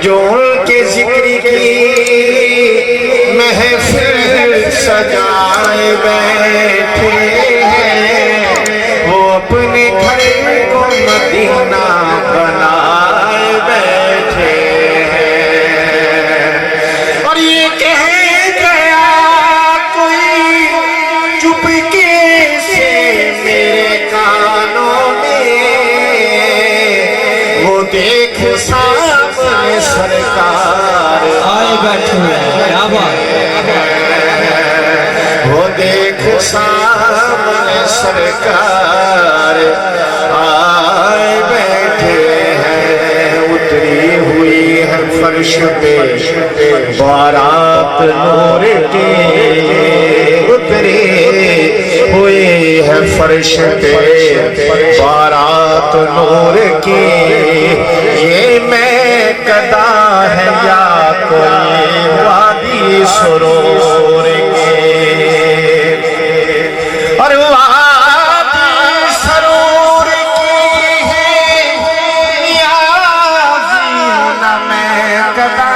جو ان کے ذکر کی محفل سجائے بیٹھے ہیں، وہ اپنے گھر کو مدینہ بنائے بیٹھے ہیں۔ اور یہ کہہ گیا کوئی چپکے سے میرے کانوں میں، وہ دیکھ سامنے سرکار آئے بیٹھے ہیں، کیا بات ہے، وہ دیکھ سامنے سرکار آئے بیٹھے ہیں۔ اتری ہوئی ہے فرش پہ بارات نور کی، اتری ہوئی ہے فرش پہ بارات نور کی، یہ میں قدا ہے یا کوئی وادی سرور کی، اور وادی سرور کی ہے یا زین میں قدا،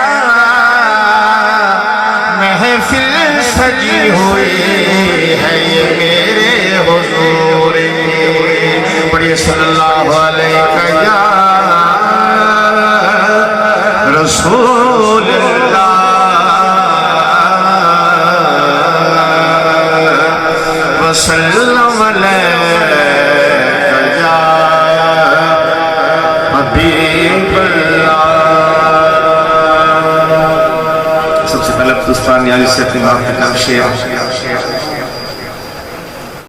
محفل سجی ہوئی ہے یہ میرے حضور کی۔ پڑھیے صلی اللہ علیہ رسول اللہ وسلم علیہ یا حبیب اللہ۔ سب سے پہلے دوستان نیازی سے اپنی بات کا شیئر